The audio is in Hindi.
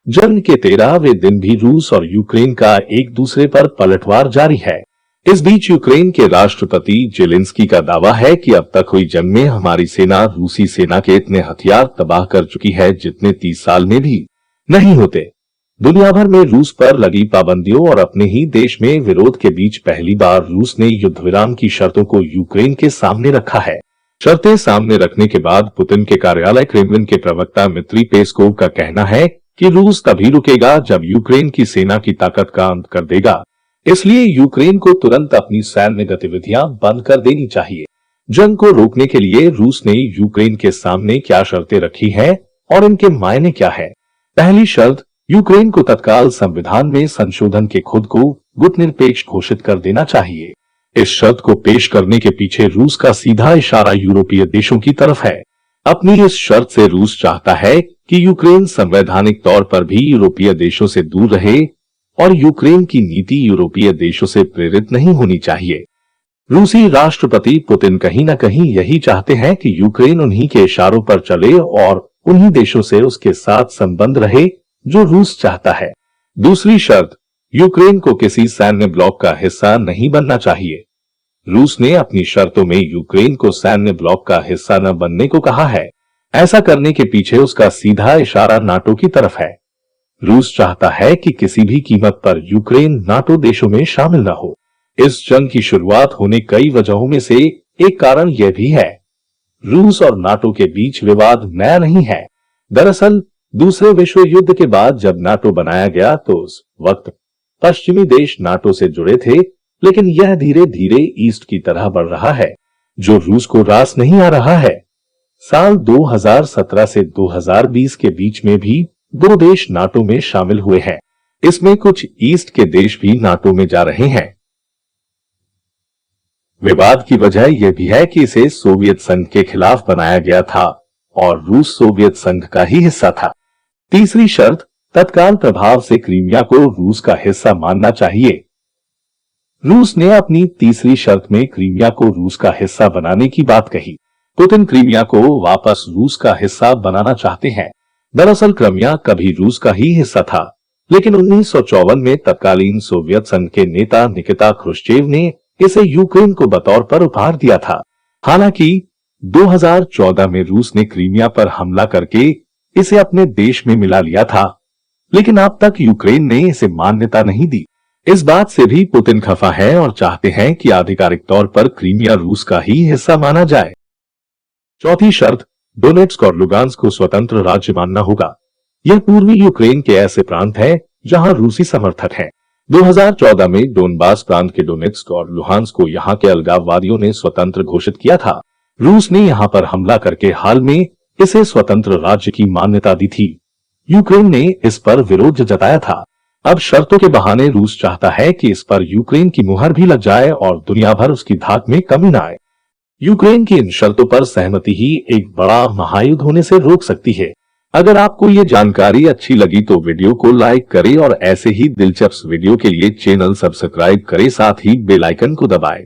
जंग के 13वें दिन भी रूस और यूक्रेन का एक दूसरे पर पलटवार जारी है। इस बीच यूक्रेन के राष्ट्रपति जेलेंस्की का दावा है कि अब तक हुई जंग में हमारी सेना रूसी सेना के इतने हथियार तबाह कर चुकी है जितने 30 साल में भी नहीं होते। दुनिया भर में रूस पर लगी पाबंदियों और अपने ही देश में विरोध के बीच पहली बार रूस ने युद्ध विराम की शर्तों को यूक्रेन के सामने रखा है। शर्तें सामने रखने के बाद पुतिन के कार्यालय क्रेमलिन के प्रवक्ता मित्री पेस्कोव का कहना है कि रूस तभी रुकेगा जब यूक्रेन की सेना की ताकत का अंत कर देगा। इसलिए यूक्रेन को तुरंत अपनी सैन्य गतिविधियां बंद कर देनी चाहिए। जंग को रोकने के लिए रूस ने यूक्रेन के सामने क्या शर्तें रखी हैं और इनके मायने क्या है? पहली शर्त, यूक्रेन को तत्काल संविधान में संशोधन के खुद को गुटनिरपेक्ष घोषित कर देना चाहिए। इस शर्त को पेश करने के पीछे रूस का सीधा इशारा यूरोपीय देशों की तरफ है। अपनी इस शर्त से रूस चाहता है कि यूक्रेन संवैधानिक तौर पर भी यूरोपीय देशों से दूर रहे और यूक्रेन की नीति यूरोपीय देशों से प्रेरित नहीं होनी चाहिए। रूसी राष्ट्रपति पुतिन कहीं न कहीं यही चाहते हैं कि यूक्रेन उन्हीं के इशारों पर चले और उन्हीं देशों से उसके साथ संबंध रहे जो रूस चाहता है। दूसरी शर्त, यूक्रेन को किसी सैन्य ब्लॉक का हिस्सा नहीं बनना चाहिए। रूस ने अपनी शर्तों में यूक्रेन को सैन्य ब्लॉक का हिस्सा न बनने को कहा है। ऐसा करने के पीछे उसका सीधा इशारा नाटो की तरफ है। रूस चाहता है कि किसी भी कीमत पर यूक्रेन नाटो देशों में शामिल न हो। इस जंग की शुरुआत होने कई वजहों में से एक कारण यह भी है। रूस और नाटो के बीच विवाद नया नहीं है। दरअसल दूसरे विश्व युद्ध के बाद जब नाटो बनाया गया तो उस वक्त पश्चिमी देश नाटो से जुड़े थे, लेकिन यह धीरे धीरे ईस्ट की तरह बढ़ रहा है, जो रूस को रास नहीं आ रहा है। साल 2017 से 2020 के बीच में भी 2 देश नाटो में शामिल हुए हैं। इसमें कुछ ईस्ट के देश भी नाटो में जा रहे हैं। विवाद की वजह यह भी है कि इसे सोवियत संघ के खिलाफ बनाया गया था और रूस सोवियत संघ का ही हिस्सा था। तीसरी शर्त, तत्काल प्रभाव से क्रीमिया को रूस का हिस्सा मानना चाहिए। रूस ने अपनी तीसरी शर्त में क्रीमिया को रूस का हिस्सा बनाने की बात कही। पुतिन क्रीमिया को वापस रूस का हिस्सा बनाना चाहते हैं। दरअसल क्रीमिया कभी रूस का ही हिस्सा था, लेकिन 1954 में तत्कालीन सोवियत संघ के नेता निकिता क्रुश्चेव ने इसे यूक्रेन को बतौर पर उपहार दिया था। हालांकि 2014 में रूस ने क्रीमिया पर हमला करके इसे अपने देश में मिला लिया था, लेकिन अब तक यूक्रेन ने इसे मान्यता नहीं दी। इस बात से भी पुतिन खफा है और चाहते हैं कि आधिकारिक तौर पर क्रीमिया रूस का ही हिस्सा माना जाए। चौथी शर्त, डोनेट्स्क और लुगान्स्क को स्वतंत्र राज्य मानना होगा। यह पूर्वी यूक्रेन के ऐसे प्रांत है जहां रूसी समर्थक हैं। 2014 में डोनबास प्रांत के डोनेट्स्क और लुहान्स्क को यहां के अलगाववादियों ने स्वतंत्र घोषित किया था। रूस ने यहां पर हमला करके हाल में इसे स्वतंत्र राज्य की मान्यता दी थी। यूक्रेन ने इस पर विरोध जताया था। अब शर्तों के बहाने रूस चाहता है कि इस पर यूक्रेन की मुहर भी लग जाए और दुनिया भर उसकी धाक में कमी न आए। यूक्रेन की इन शर्तों पर सहमति ही एक बड़ा महायुद्ध होने से रोक सकती है। अगर आपको ये जानकारी अच्छी लगी तो वीडियो को लाइक करें और ऐसे ही दिलचस्प वीडियो के लिए चैनल सब्सक्राइब करें, साथ ही बेल आइकन को दबाएं।